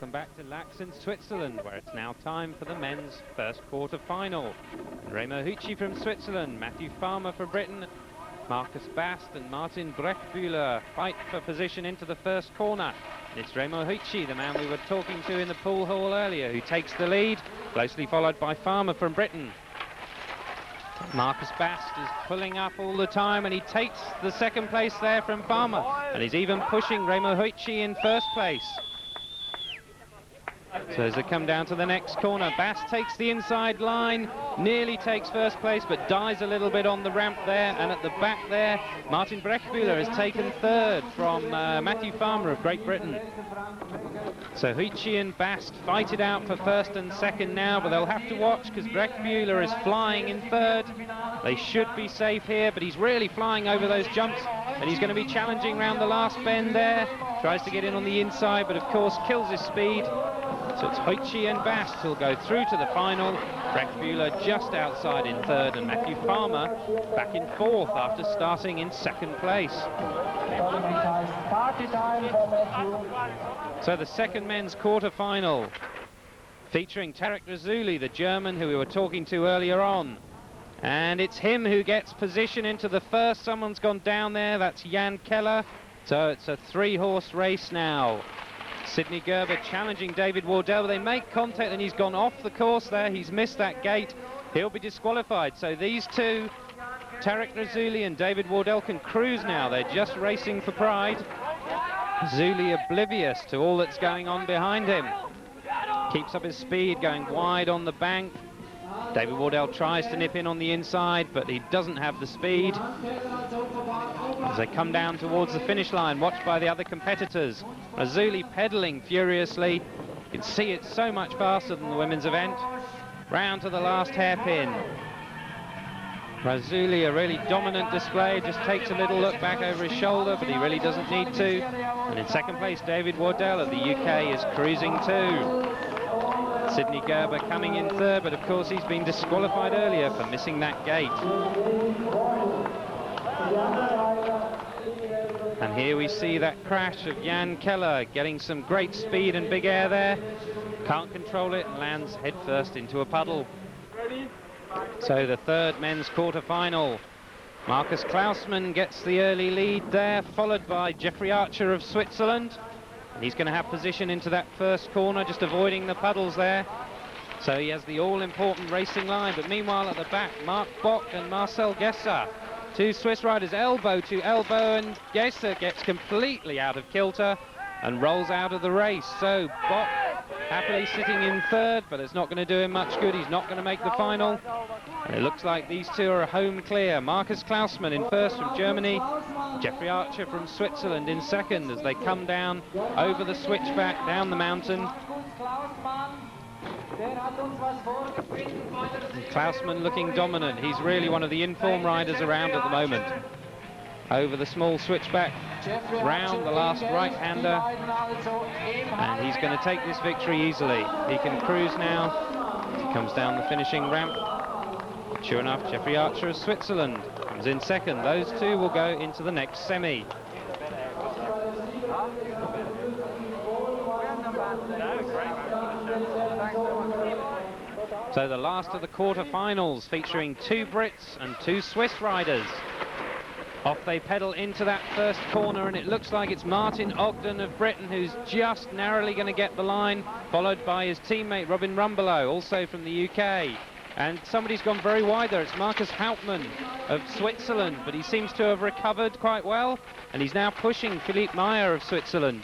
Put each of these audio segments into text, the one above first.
Welcome back to Laaxen, Switzerland, where it's now time for the men's first quarter-final. Remo Hucci from Switzerland, Matthew Farmer for Britain, Marcus Bast and Martin Brechtbühler fight for position into the first corner. And it's Remo Hucci, the man we were talking to in the pool hall earlier, who takes the lead, closely followed by Farmer from Britain. Marcus Bast is pulling up all the time, and he takes the second place there from Farmer, and he's even pushing Remo Hucci in first place. So as they come down to the next corner, Bast takes the inside line, nearly takes first place, but dies a little bit on the ramp there. And at the back there, Martin Brechtbühler has taken third from Matthew Farmer of Great Britain. So Hucci and Bast fight it out for first and second now, but they'll have to watch because Brechtbühler is flying in third. They should be safe here, but he's really flying over those jumps, and he's going to be challenging round the last bend there. Tries to get in on the inside, but of course kills his speed. So it's Hucci and Bast who'll go through to the final. Brechtbühler just outside in third, and Matthew Farmer back in fourth after starting in second place. So the second men's quarter-final, featuring Tarek Razuli, the German who we were talking to earlier on. And it's him who gets position into the first. Someone's gone down there, that's Jan Keller. So it's a three-horse race now. Sidney Gerber challenging David Wardell. They make contact and he's gone off the course there. He's missed that gate. He'll be disqualified. So these two, Tarek Razuli and David Wardell, can cruise now. They're just racing for pride. Razuli oblivious to all that's going on behind him. Keeps up his speed, going wide on the bank. David Wardell tries to nip in on the inside, but he doesn't have the speed. As they come down towards the finish line, watched by the other competitors. Razuli pedaling furiously. You can see it's so much faster than the women's event. Round to the last hairpin. Razuli, a really dominant display, just takes a little look back over his shoulder, but he really doesn't need to. And in second place, David Wardell of the UK is cruising too. Sidney Gerber coming in third, but of course he's been disqualified earlier for missing that gate. And here we see that crash of Jan Keller getting some great speed and big air there. Can't control it and lands headfirst into a puddle. So the third men's quarter-final. Marcus Klausmann gets the early lead there, followed by Jeffrey Archer of Switzerland. And he's going to have position into that first corner, just avoiding the puddles there. So he has the all-important racing line. But meanwhile at the back, Mark Bock and Marcel Gesser, two Swiss riders elbow to elbow, and Gesser gets completely out of kilter and rolls out of the race. So Bock happily sitting in third, but it's not going to do him much good. He's not going to make the final. And it looks like these two are home clear. Marcus Klausmann in first from Germany, Jeffrey Archer from Switzerland in second as they come down over the switchback down the mountain. And Klausmann looking dominant. He's really one of the in-form riders around at the moment. Over the small switchback, round the last right-hander, and he's going to take this victory easily. He can cruise now. He comes down the finishing ramp. Sure enough, Jeffrey Archer of Switzerland comes in second. Those two will go into the next semi. So the last of the quarter-finals, featuring two Brits and two Swiss riders. Off they pedal into that first corner, and it looks like it's Martin Ogden of Britain who's just narrowly going to get the line, followed by his teammate Robin Rumbelow, also from the UK. And somebody's gone very wide there. It's Marcus Hauptmann of Switzerland, but he seems to have recovered quite well, and he's now pushing Philippe Meyer of Switzerland.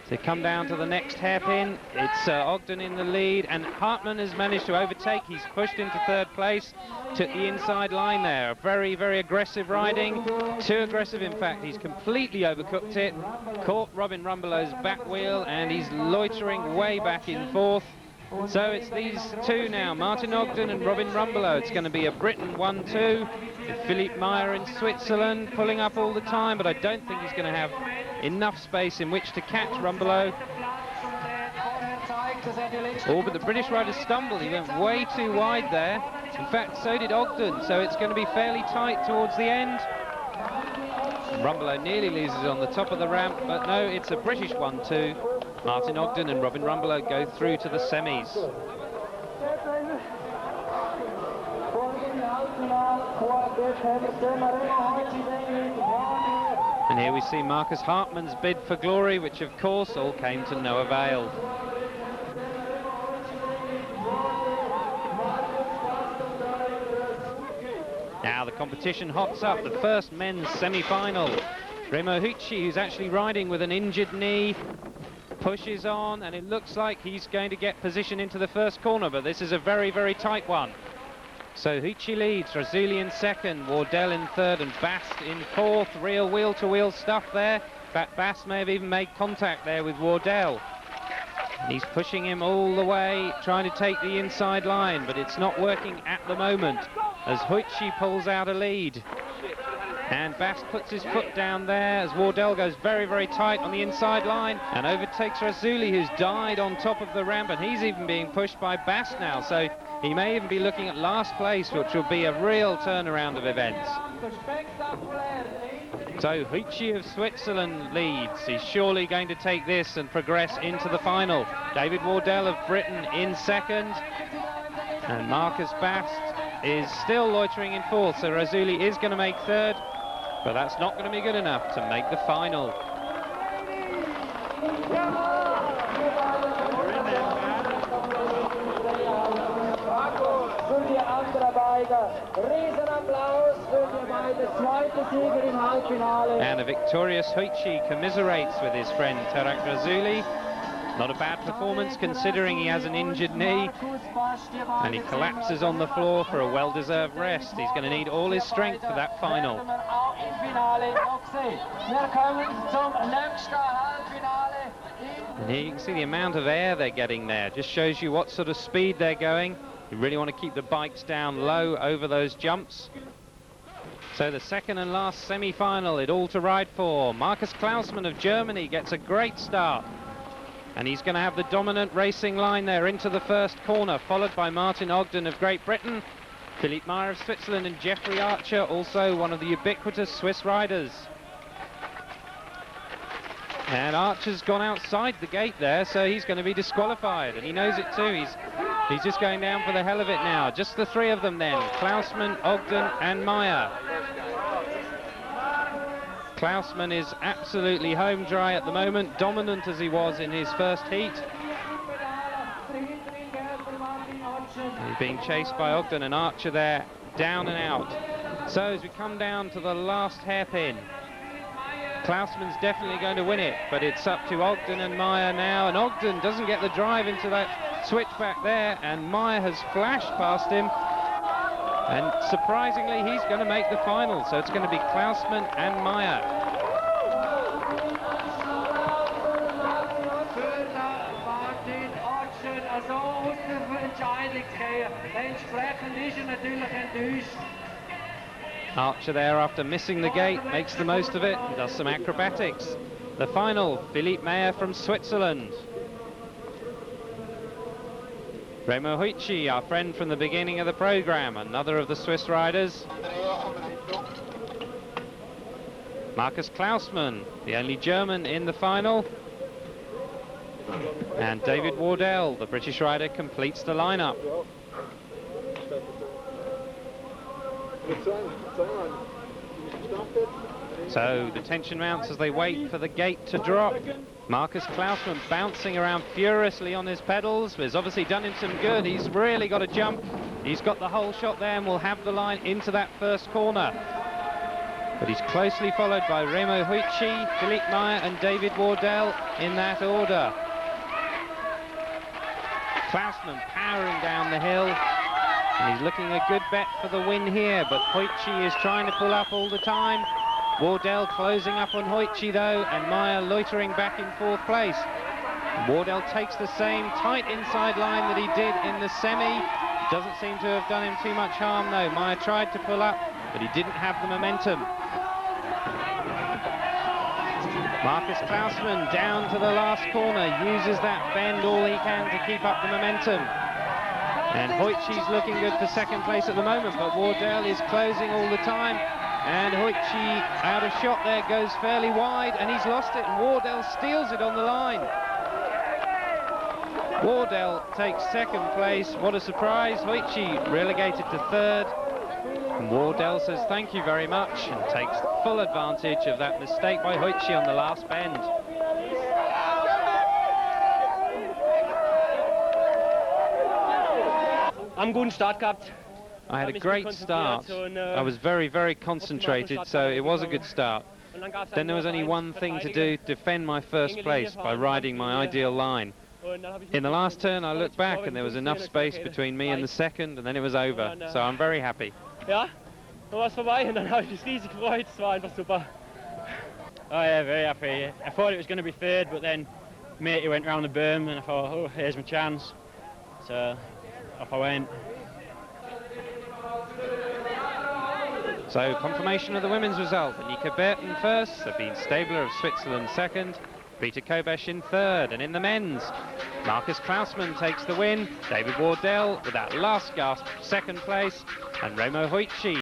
They come down to the next hairpin. It's Ogden in the lead, and Hartmann has managed to overtake. He's pushed into third place, took the inside line there. Very, very aggressive riding. Too aggressive, in fact. He's completely overcooked it. Caught Robin Rumbelow's back wheel, and he's loitering way back in fourth. So it's these two now, Martin Ogden and Robin Rumbelow. It's going to be a Britain 1-2. With Philippe Meyer in Switzerland pulling up all the time, but I don't think he's going to have enough space in which to catch Rumbelow. Oh, but the British rider stumbled. He went way too wide there. In fact, so did Ogden, so it's going to be fairly tight towards the end. Rumbelow nearly loses on the top of the ramp, but no, it's a British 1-2. Martin Ogden and Robin Rumbelow go through to the semis. And here we see Marcus Hartmann's bid for glory, which of course all came to no avail. Now the competition hots up, the first men's semi-final. Remo Hucci, who's actually riding with an injured knee, pushes on, and it looks like he's going to get position into the first corner, but this is a very, very tight one. So Hucci leads, Razzulli in second, Wardell in third, and Bast in fourth. Real wheel-to-wheel stuff there. In fact, Bast may have even made contact there with Wardell. And he's pushing him all the way, trying to take the inside line, but it's not working at the moment as Hucci pulls out a lead. And Bast puts his foot down there as Wardell goes very, very tight on the inside line and overtakes Razzulli, who's died on top of the ramp, and he's even being pushed by Bast now. So he may even be looking at last place, which will be a real turnaround of events. So Hucci of Switzerland leads. He's surely going to take this and progress into the final. David Wardell of Britain in second. And Marcus Bast is still loitering in fourth, so Razzulli is going to make third. But that's not going to be good enough to make the final. And a victorious Hucci commiserates with his friend Tarak Razzulli. Not a bad performance considering he has an injured knee, and he collapses on the floor for a well-deserved rest. He's going to need all his strength for that final. And here you can see the amount of air they're getting there. Just shows you what sort of speed they're going. You really want to keep the bikes down low over those jumps. So the second and last semi-final, it all to ride for. Markus Klausmann of Germany gets a great start. And he's going to have the dominant racing line there into the first corner, followed by Martin Ogden of Great Britain, Philippe Meyer of Switzerland, and Jeffrey Archer, also one of the ubiquitous Swiss riders. And Archer's gone outside the gate there, so he's going to be disqualified, and he knows it too. He's just going down for the hell of it now. Just the three of them then, Klausmann, Ogden and Meyer. Klausmann is absolutely home dry at the moment, dominant as he was in his first heat. He's being chased by Ogden and Archer there, down and out. So as we come down to the last hairpin, Klausmann's definitely going to win it, but it's up to Ogden and Meyer now, and Ogden doesn't get the drive into that switchback there, and Meyer has flashed past him. And surprisingly, he's going to make the final. So it's going to be Klausmann and Meyer. Archer there, after missing the gate, makes the most of it and does some acrobatics. The final, Philippe Meyer from Switzerland. Remo Hucci, our friend from the beginning of the programme, another of the Swiss riders. Markus Klausmann, the only German in the final. And David Wardell, the British rider, completes the lineup. So the tension mounts as they wait for the gate to drop. Markus Klausmann bouncing around furiously on his pedals, but has obviously done him some good. He's really got to jump. He's got the whole shot there and will have the line into that first corner. But he's closely followed by Remo Hucci, Philippe Meyer and David Wardell in that order. Klausmann powering down the hill, and he's looking a good bet for the win here, but Hucci is trying to pull up all the time. Wardell closing up on Hucci though, and Meyer loitering back in fourth place. Wardell takes the same tight inside line that he did in the semi. Doesn't seem to have done him too much harm though. Meyer tried to pull up, but he didn't have the momentum. Markus Klausmann down to the last corner, uses that bend all he can to keep up the momentum. And Hucci's looking good for second place at the moment, but Wardell is closing all the time. And Hucci, out of shot there, goes fairly wide, and he's lost it, and Wardell steals it on the line. Wardell takes second place. What a surprise. Hoichi relegated to third. And Wardell says thank you very much and takes full advantage of that mistake by Hoichi on the last bend. I had a great start. I was very, very concentrated, so it was a good start. Then there was only one thing to do, defend my first place by riding my ideal line. In the last turn I looked back and there was enough space between me and the second, and then it was over, so I'm very happy. Ja, dann war es vorbei und dann habe ich mich riesig gefreut. Es war einfach super. Oh yeah, very happy. I thought it was going to be third, but then matey went round the berm and I thought, oh, here's my chance. So off I went. So confirmation of the women's result. Annika Berten first, Sabine Stabler of Switzerland second, Peter Kobesch in third, and in the men's, Marcus Klausmann takes the win, David Wardell with that last gasp second place, and Remo Hoichi